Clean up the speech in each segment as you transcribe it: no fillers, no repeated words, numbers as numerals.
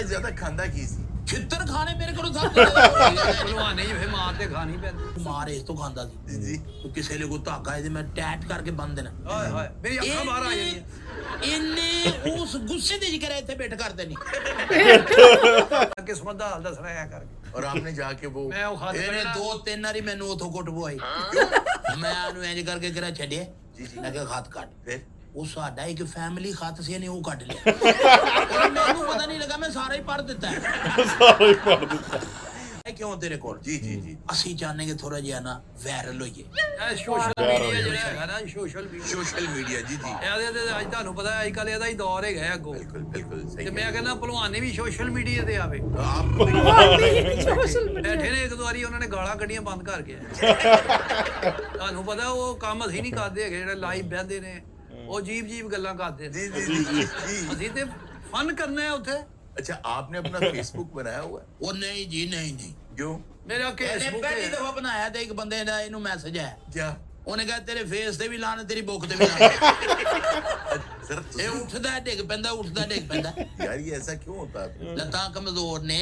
ज्यादा खांदा की सी ਛਿੱਤਰ ਖਾਣੇ ਮੇਰੇ ਕੋਲੋਂ ਸਭ ਭਲਵਾਨੇ ਜੀ ਫੇ ਮਾਰ ਤੇ ਖਾਣੀ ਪੈਂਦੀ ਮਾਰ ਇਸ ਤੋਂ ਖਾਂਦਾ ਸੀ जी ਤੂੰ ਕਿਸੇ ਲਈ ਕੋਈ ਧਾਗਾ ਇਹਦੇ ਮੈਂ ਟੈਟ ਕਰਕੇ ਬੰਨ ਦੇਣਾ ਹਾਏ ਹਾਏ ਮੇਰੀ ਅੱਖਾਂ ਬਾਹਰ ਆ ਜਾਣੀਆਂ ਇਹਨੇ ਉਸ ਗੁੱਸੇ ਦੇ ਜਿਗਰ ਇੱਥੇ ਬੈਠ ਕਰ ਦੇਣੀ ਕਿਸਮਤ ਦਾ ਹਾਲ ਦੱਸਣਾ ਆ ਕਰਕੇ और आपने जाके वो ਮੈਂ ਉਹ ਖਾਦ ਇਹਨੇ ਦੋ ਤਿੰਨ ਵਾਰੀ ਮੈਨੂੰ ਉਥੋਂ ਕੁੱਟ ਪਵਾਈ ਮੈਂ ਉਹਨੂੰ ਇੰਜ ਕਰਕੇ ਕਿਹੜਾ ਛੱਡਿਆ ਮੈਂ ਕਿਹਾ ਖਾਤ ਕੱਢ फिर ਉਹ ਸਾਡਾ ਇੱਕ ਫੈਮਿਲੀ ਖਾਤ ਸੀ ਇਹਨੇ ਉਹ ਕੱਢ ਲਿਆ ਔਰ ਮੈਨੂੰ ਪਤਾ ਨਹੀਂ ਲੱਗਾ ਮੈਂ ਸਾਰਾ ਹੀ ਪੜ ਦਿੱਤਾ ਸਾਰਾ ਹੀ ਪੜ ਦਿੱਤਾ ਇਹ ਕਿਉਂ ਤੇਰੇ ਕੋਲ जी जी जी ਅਸੀਂ ਚਾਹੁੰਦੇ ਕਿ ਥੋੜਾ ਜਿਹਾ ਨਾ ਵਾਇਰਲ ਹੋਈਏ ਇਹ ਸੋਸ਼ਲ ਮੀਡੀਆ ਜਿਹੜਾ ਹੈਗਾ ਨਾ ਸੋਸ਼ਲ ਮੀਡੀਆ सोशल मीडिया जी जी ਇਹਦੇ ਤੇ ਅੱਜ ਤੁਹਾਨੂੰ ਪਤਾ ਅੱਜ ਕੱਲ ਇਹਦਾ ਹੀ ਦੌਰ ਹੈਗਾ ਹੈ ਅੱਗੋਂ बिल्कुल बिल्कुल ਤੇ सही ਮੈਂ ਕਹਿੰਦਾ ਭਲਵਾਨੇ ਵੀ ਸੋਸ਼ਲ ਮੀਡੀਆ ਤੇ ਆਵੇ आप ਬੈਠੇ ਨੇ ਇੱਕ ਦੋ ਵਾਰੀ ਉਹਨਾਂ ਨੇ ਗਾਲਾਂ ਕੱਢੀਆਂ ਬੰਦ ਕਰ ਗਿਆ ਤੁਹਾਨੂੰ ਪਤਾ ਉਹ ਕੰਮ ਅਸੀਂ ਨਹੀਂ ਕਰਦੇ ਹੈਗੇ ਜਿਹੜੇ ਲਾਈਵ ਬਹਿੰਦੇ ਨੇ ਉਹ ਜੀਬ ਗੱਲਾਂ ਕਰਦੇ ਨੇ जी जी जी जी ਅਸੀਂ ਤੇ ਫਨ ਕਰਨਾ ਹੈ ਉੱਥੇ अच्छा आपने अपना फेसबुक बनाया हुआ है ਉਹ ਨਹੀਂ ਜੀ ਨਹੀਂ क्यों ਮੇਰਾ ਇਹਨੇ ਫੇਸਬੁੱਕ ਪਹਿਲੀ ਤੇ ਦਫਾ ਬਣਾਇਆ ਤੇ ਇੱਕ ਬੰਦੇ ਦਾ ਇਹਨੂੰ ਮੈਸੇਜ ਆਇਆ क्या ਉਹਨੇ ਕਿਹਾ ਤੇਰੇ ਫੇਸ ਤੇ ਵੀ ਲਾਣ ਤੇਰੀ ਬੁੱਕ ਤੇ ਵੀ ਲਾਣ सर ਇਹ ਉੱਠਦਾ ਡਿੱਗ ਪੈਂਦਾ ਉੱਠਦਾ ਡਿੱਗ ਪੈਂਦਾ यार ये ऐसा क्यों होता है ਲੱਤਾਂ ਕਮਜ਼ੋਰ ਨੇ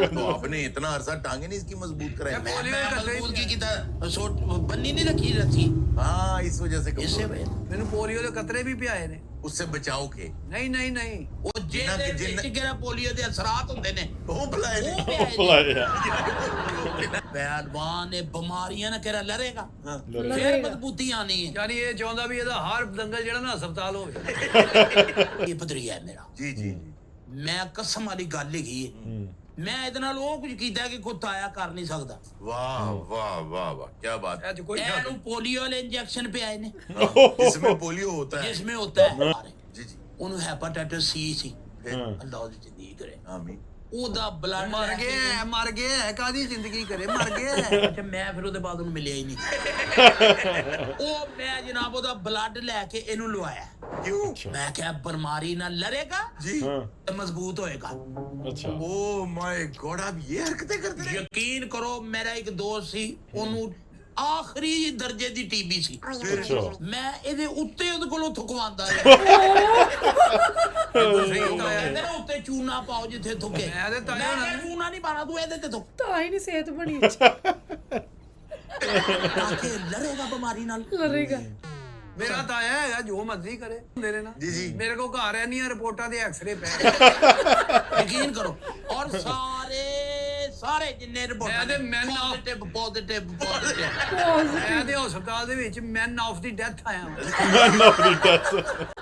तो आपने इतना अरसा टांगे नहीं इसकी मजबूत कराई ਮੈਂ ਪੋਲੀਓ ਦੇ ਕੱਟੇ ਮਜ਼ਬੂਤ ਕੀ ਕੀਤਾ ਸੋਟ ਬੰਨੀ ਨਹੀਂ ਰੱਖੀ ਰੱਖੀ हाँ इस वजह से ਇਸੇ कमजोर है। ਵੇ ਮੈਨੂੰ ਪੋਲੀਓ ਦੇ ਕਤਰੇ ਵੀ ਪਿਆਏ ਨੇ उससे बचाओ के ਨਹੀਂ ਉਹ ਜਿਹਦੇ ਵਿੱਚ ਕਿਹੜਾ ਪੋਲੀਓ ਦੇ ਅਸਰਾਤ ਹੁੰਦੇ ਨੇ वो बुलाए ਉਹ नहीं ਪਿਆਏ ਨੇ। ਭਲਾਇਆ ਪਹਿਲਵਾਨ ਨੇ ਬਿਮਾਰੀਆਂ ਨਾ ਕਿਹੜਾ ਲੜੇਗਾ हाँ। ਫਿਰ ਮਜ਼ਬੂਤੀ ਆਣੀ ਹੈ ਯਾਨੀ ਇਹ ਚਾਹੁੰਦਾ ਵੀ ਇਹਦਾ ਹਰ ਦੰਗਲ ਜਿਹੜਾ ਨਾ ਹਸਪਤਾਲ ਹੋਵੇ ਇਹ ਪਤਰੀਆ ਹੈ ਮੇਰਾ जी जी जी ਮੈਂ ਕਸਮ ਵਾਲੀ ਗੱਲ ਹੈਗੀ ਹੈ ਮੈਂ ਇਹਦੇ ਨਾਲ ਉਹ ਕੁਝ ਕੀਤਾ ਕਿ ਕੋਈ ਤਾਇਆ ਕਰ ਨਹੀਂ ਸਕਦਾ वाह वाह वाह वाह क्या बात है ਅੱਜ ਕੋਈ ਇਹਨੂੰ ਪੋਲੀਓ ਵਾਲੇ ਇੰਜੈਕਸ਼ਨ ਪਿਆਏ ਨੇ इसमें पोलियो होता है ਜਿਸਮੇ ਹੁੰਦਾ ਹੈ जी जी ਉਹਨੂੰ ਹੈਪਾਟਾਈਟਸ ਸੀ ਸੀ फिर ਅੱਲਾਹ ਉਹਦੀ ਜ਼ਿੰਦਗੀ ਕਰੇ आमीन ਉਹਦਾ ਬਲੱਡ ਮਰ ਗਿਆ ਕਾਦੀ ਜ਼ਿੰਦਗੀ ਕਰੇ ਮਰ ਗਿਆ ਤੇ ਮੈਂ ਫਿਰ ਉਹਦੇ ਬਾਅਦ ਉਹਨੂੰ ਮਿਲਿਆ ਹੀ ਨਹੀਂ ਉਹ ਮੈਂ ਜਨਾਬ ਉਹਦਾ ਬਲੱਡ ਲੈ ਕੇ ਇਹਨੂੰ ਲਵਾਇਆ क्यों ਮੈਂ ਕਿਹਾ ਬਿਮਾਰੀ ਨਾਲ ਲੜੇਗਾ जी ਹਾਂ ਤੇ ਮਜ਼ਬੂਤ ਹੋਏਗਾ ਅੱਛਾ ओ माय गॉड आप ये हरकतें करते रहे ਯਕੀਨ ਕਰੋ ਮੇਰਾ ਇੱਕ ਦੋਸਤ ਸੀ ਉਹਨੂੰ ਆਖਰੀ ਦਰਜੇ ਦੀ ਟੀਬੀ ਸੀ ਅੱਛਾ ਮੈਂ ਇਹਦੇ ਉੱਤੇ ਉਹਦੇ ਕੋਲੋਂ ਥੁਕਵਾਉਂਦਾ ਰਿਹਾ ਕਹਿੰਦੇ ਨਾ ਉੱਤੇ ਚੂਨਾ ਪਾਓ ਜਿੱਥੇ ਥੁੱਕੇ ਮੈਂ ਤੇ ਤਾਂ ਮੈਂ ਕਿਹਾ ਚੂਨਾ ਨਹੀਂ ਪਾਣਾ ਤੂੰ ਇਹਦੇ ਤੇ ਥੁੱਕ ਤਾਂ ਹੀ ਨਹੀਂ ਸਿਹਤ ਬਣੀ ਤਾਂ ਕਿ ਲੜੇਗਾ ਬਿਮਾਰੀ ਨਾਲ ਲੜੇਗਾ ਮੇਰਾ ਤਾਇਆ ਹੈਗਾ ਜੋ ਮਰਜ਼ੀ ਕਰੇ ਮੇਰੇ ਨਾਲ जी जी ਮੇਰੇ ਕੋਲ ਘਰ ਐ ਨਹੀਂ ਰਿਪੋਰਟਾਂ ਦੇ ਐਕਸ-ਰੇ ਪਏ ਯਕੀਨ ਕਰੋ ਔਰ ਸਾਰੇ ਜਿੰਨੇ ਮੈਂ ਤੇ men of- ਪੋਜ਼ਿਟਿਵ ਮੈਂ ਤੇ ਹਸਪਤਾਲ ਦੇ ਵਿੱਚ ਮੈਨ ਆਫ ਦੀ ਡੈਥ ਆਇਆ ਮੈਂ ਨੌਕਰੀ ਦੱਸ